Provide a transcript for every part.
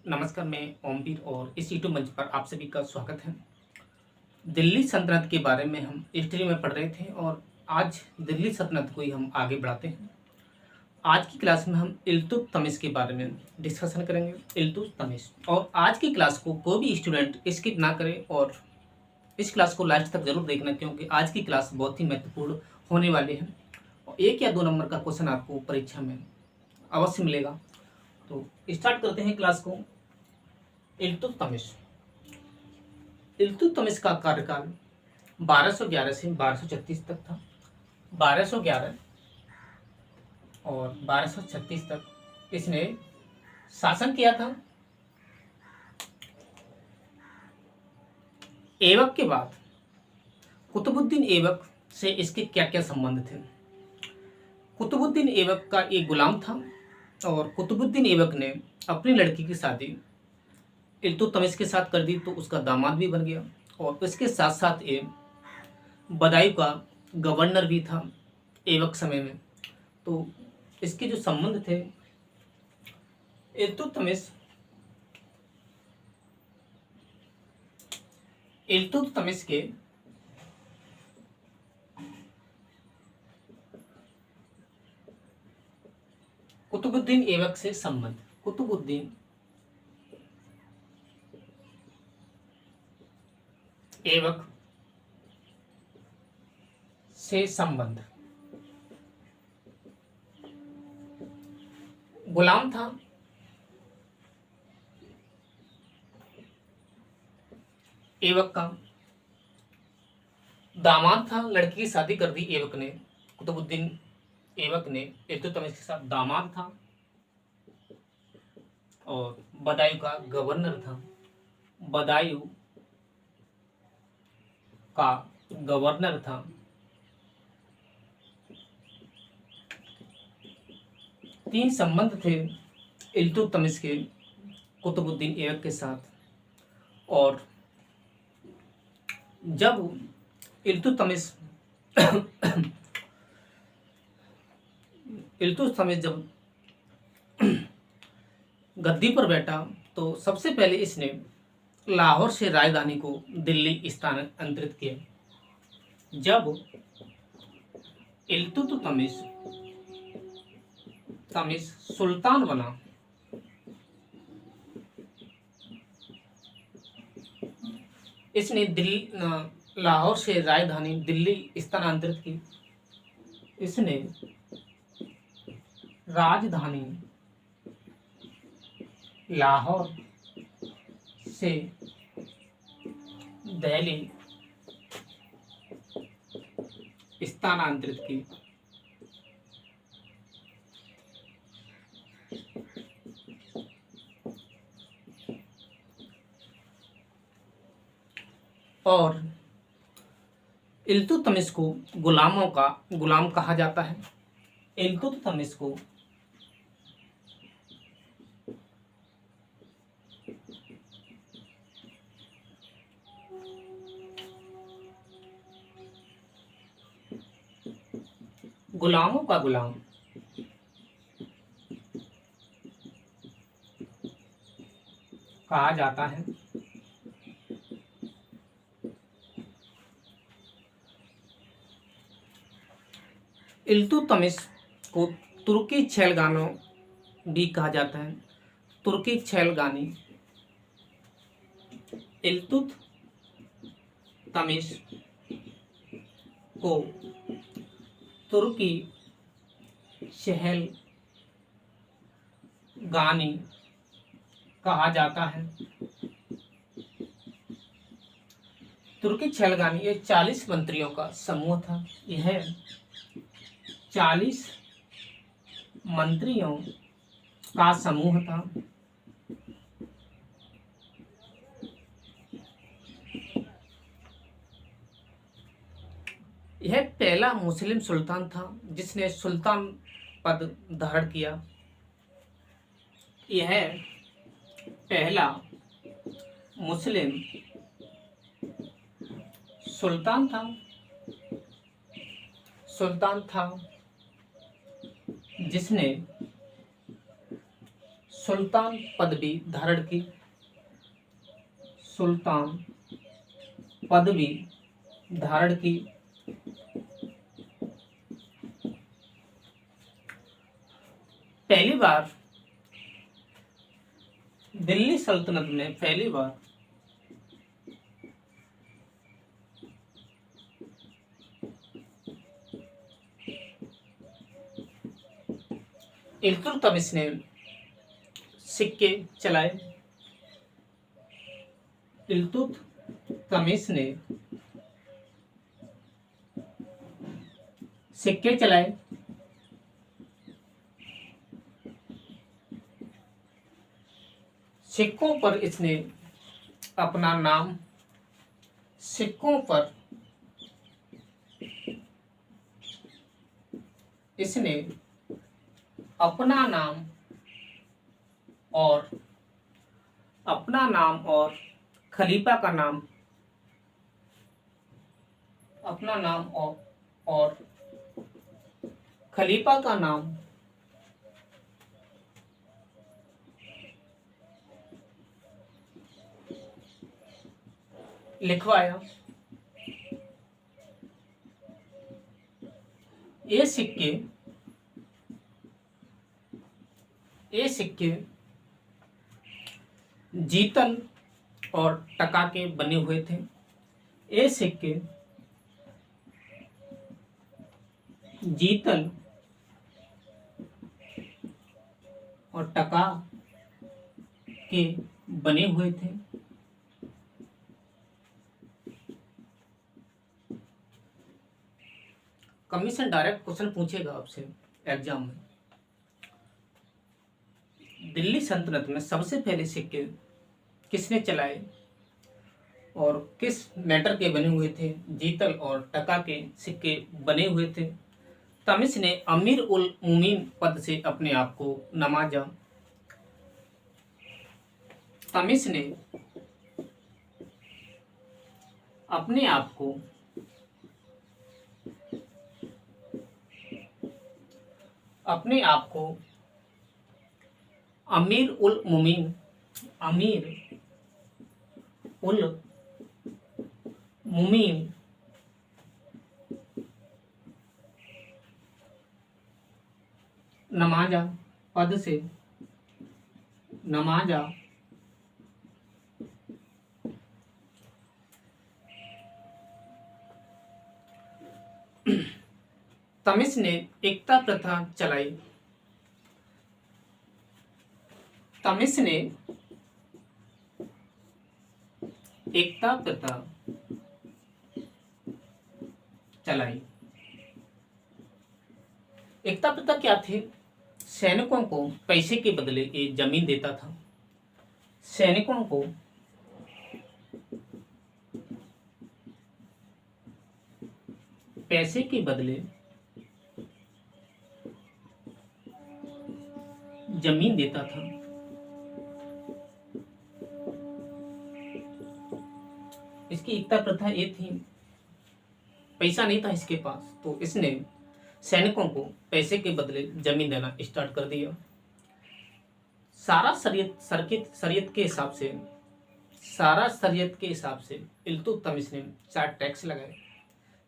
नमस्कार, मैं ओमवीर और इस यूट्यूब मंच पर आप सभी का स्वागत है। दिल्ली सल्तनत के बारे में हम हिस्ट्री में पढ़ रहे थे और आज दिल्ली सल्तनत को ही हम आगे बढ़ाते हैं। आज की क्लास में हम इल्तुतमिश के बारे में डिस्कशन करेंगे। इल्तुतमिश, और आज की क्लास को कोई भी स्टूडेंट स्किप ना करे और इस क्लास को लास्ट तक जरूर देखना, क्योंकि आज की क्लास बहुत ही महत्वपूर्ण होने वाली है और 1 या 2 नंबर का क्वेश्चन आपको परीक्षा में अवश्य मिलेगा। तो स्टार्ट करते हैं क्लास को। इल्तुतमिश इल्तुतमिश का कार्यकाल 1211 से 1236 तक था। 1211 और 1236 तक इसने शासन किया था। ऐबक के बाद कुतुबुद्दीन ऐबक से इसके क्या क्या संबंध थे। कुतुबुद्दीन ऐबक का एक गुलाम था और कुतुबुद्दीन ऐबक ने अपनी लड़की की शादी इल्तुतमिश के साथ कर दी, तो उसका दामाद भी बन गया और उसके साथ साथ ये बदायूं का गवर्नर भी था ऐबक समय में। तो इसके जो संबंध थे, इल्तुतमिश के कुतुबुद्दीन ऐबक से संबंध। कुतुबुद्दीन ऐबक से संबंध। गुलाम था, ऐबक का दामाद था, लड़की की शादी कर दी ऐबक ने। कुतुबुद्दीन ऐबक ने इल्तुतमिश के साथ दामाद था और बदायूं का गवर्नर था। बदायूं का गवर्नर था। तीन संबंध थे इल्तुतमिश के कुतुबुद्दीन ऐबक के साथ। और जब इल्तुतमिश जब गद्दी पर बैठा तो सबसे पहले इसने लाहौर से राजधानी को दिल्ली स्थानांतरित किया। जब इल्तुतमिश सुल्तान बना, इसने दिल्ली लाहौर से राजधानी दिल्ली स्थानांतरित की। इसने राजधानी लाहौर से दिल्ली स्थानांतरित की। और इल्तुतमिश को गुलामों का गुलाम कहा जाता है। इल्तुतमिश को गुलामों का गुलाम कहा जाता है। इल्तुतमिश को तुर्की छैलगानो भी कहा जाता है। तुर्की छैलगानी। इल्तुतमिश को तुर्की छैलगानी कहा जाता है। तुर्की छैलगानी ये 40 मंत्रियों का समूह था। यह 40 मंत्रियों का समूह था। यह पहला मुस्लिम सुल्तान था जिसने सुल्तान पद धारण किया। यह पहला मुस्लिम सुल्तान था जिसने सुल्तान पदवी धारण की। सुल्तान पदवी धारण की। पहली बार दिल्ली सल्तनत में पहली बार इल्तुतमिश ने सिक्के चलाए। इल्तुतमिश ने सिक्के चलाए। सिक्कों पर इसने अपना नाम सिक्कों पर इसने अपना नाम और खलीफा का नाम अपना नाम और खलीफा का नाम लिखवाया। ये सिक्के जीतल और टका के बने हुए थे। ये सिक्के जीतल और टका के बने हुए थे। कमीशन डायरेक्ट क्वेश्चन पूछेगा आपसे एग्जाम में। दिल्ली सल्तनत में सबसे पहले सिक्के किसने चलाए और किस मैटर के बने हुए थे? जीतल और टका के सिक्के बने हुए थे। तमिश ने अमीर उल मुमीन पद से अपने आप को नवाजा। तमिश ने अपने आप को अमीर उल मुमीन नमाजा पद से नमाजा। तमिश ने एकता प्रथा चलाई। तमिश ने एकता प्रथा चलाई। एकता प्रथा क्या थी? सैनिकों को पैसे के बदले ये जमीन देता था। सैनिकों को पैसे के बदले जमीन देता था। इसकी एकता प्रथा ये थी, पैसा नहीं था इसके पास, तो इसने सैनिकों को पैसे के बदले जमीन देना स्टार्ट कर दिया। सारा शरीयत के हिसाब से इल्तुतमिश ने 4 टैक्स लगाए: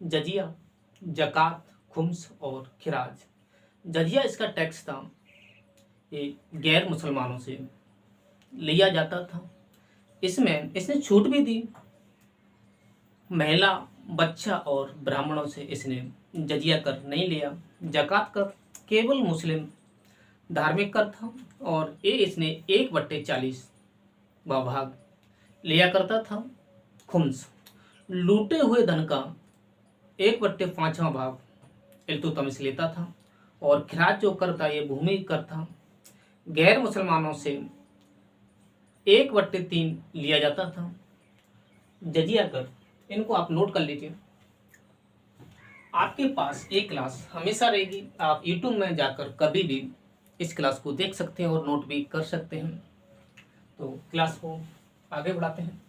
जजिया, जकात, खुम्स और खिराज। जजिया इसका टैक्स था, ये गैर मुसलमानों से लिया जाता था। इसमें इसने छूट भी दी। महिला, बच्चा और ब्राह्मणों से इसने जजिया कर नहीं लिया। जकात कर केवल मुस्लिम धार्मिक कर था और ये इसने 1/40 भाग लिया करता था। खुम्स लूटे हुए धन का 1/5 भाग इल्तुतमिश लेता था और खिराज जो कर था ये भूमि कर था। गैर मुसलमानों से 1/3 लिया जाता था। जजिया कर, इनको आप नोट कर लीजिए। आपके पास एक क्लास हमेशा रहेगी, आप YouTube में जाकर कभी भी इस क्लास को देख सकते हैं और नोट भी कर सकते हैं। तो क्लास को आगे बढ़ाते हैं।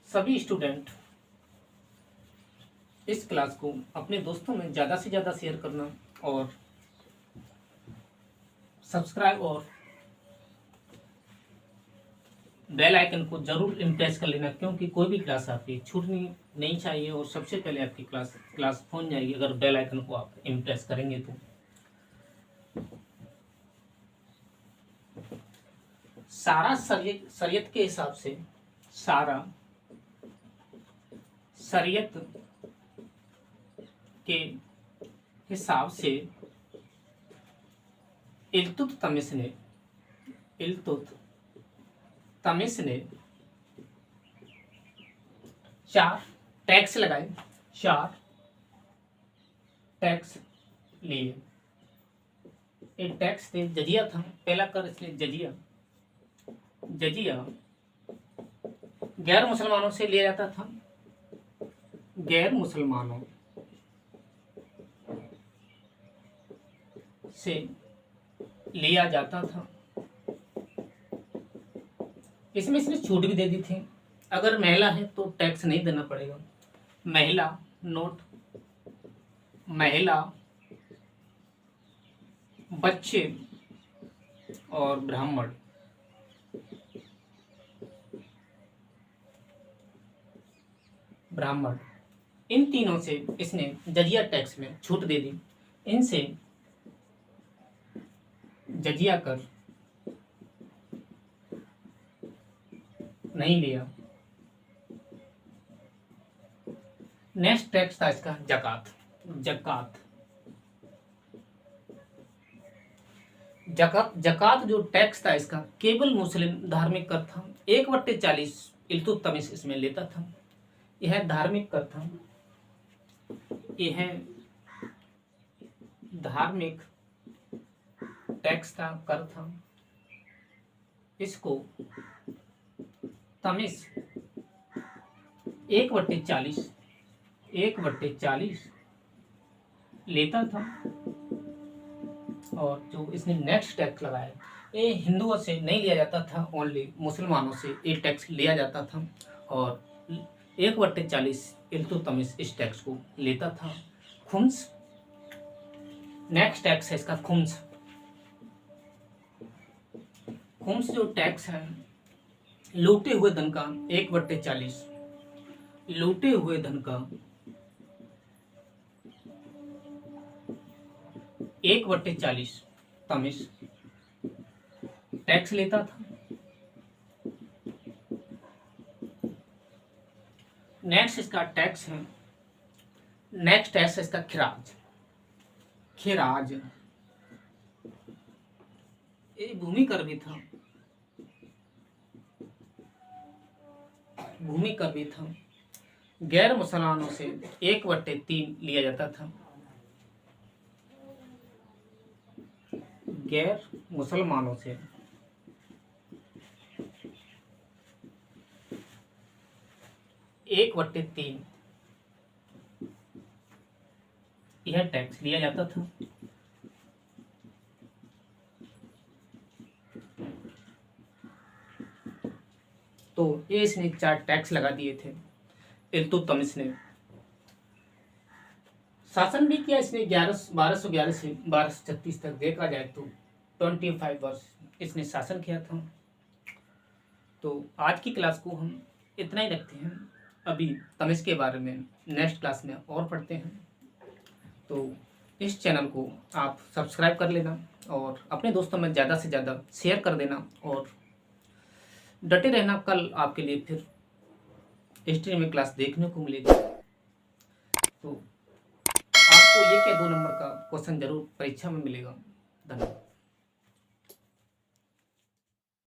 सभी स्टूडेंट इस क्लास को अपने दोस्तों में ज़्यादा से ज़्यादा शेयर करना और सब्सक्राइब और बेल आइकन को जरूर इम्प्रेस कर लेना, क्योंकि कोई भी क्लास आपकी छूटनी नहीं चाहिए और सबसे पहले आपकी क्लास पहुंच जाएगी अगर बेल आइकन को आप इम्प्रेस करेंगे तो। सारा शरीयत के हिसाब से, सारा शरीयत के हिसाब से इल्तुतमिश ने 4 टैक्स लगाए, 4 टैक्स लिए। एक टैक्स थे जजिया था, पहला कर इसने जजिया गैर मुसलमानों से लिया जाता था, गैर मुसलमानों से लिया जाता था। इसमें इसने छूट भी दे दी थी, अगर महिला है तो टैक्स नहीं देना पड़ेगा। महिला, बच्चे और ब्राह्मण, इन तीनों से इसने जजिया टैक्स में छूट दे दी। इनसे जजिया कर नहीं लिया। नेक्स्ट टैक्स था इसका जकात जो टैक्स था इसका केवल मुस्लिम धार्मिक कर था। 1/40 इल्तुतमिश इसमें लेता था। यह धार्मिक कर था, यह धार्मिक टैक्स था, कर था। इसको तमिश 1/40 लेता था। और जो इसने नेक्स्ट टैक्स लगाया, ये हिंदुओं से नहीं लिया जाता था, ओनली मुसलमानों से ये टैक्स लिया जाता था। और 1/40 इल्तुतमिश इस टैक्स को लेता था। खुम्स, नेक्स्ट टैक्स है इसका खुम्स जो टैक्स है लूटे हुए धन का 1/40, लूटे हुए धन का 1/40 तमिश टैक्स लेता था। नेक्स्ट इसका टैक्स है, नेक्स्ट टैक्स है इसका खिराज। ये भूमि कर भी था, गैर मुसलमानों से 1/3 लिया जाता था। गैर मुसलमानों से 1/3 यह टैक्स लिया जाता था। तो ये इसने 4 टैक्स लगा दिए थे। इल्तुतमिश ने शासन भी किया इसने 1211 से 1236 तक, देखा जाए तो 25 वर्ष इसने शासन किया था। तो आज की क्लास को हम इतना ही रखते हैं। अभी तमिश के बारे में नेक्स्ट क्लास में और पढ़ते हैं। तो इस चैनल को आप सब्सक्राइब कर लेना और अपने दोस्तों में ज़्यादा से ज़्यादा शेयर कर देना और डटे रहना। कल आपके लिए फिर हिस्ट्री में क्लास देखने को मिलेगी। तो आपको 1 या 2 नंबर का क्वेश्चन जरूर परीक्षा में मिलेगा। धन्यवाद।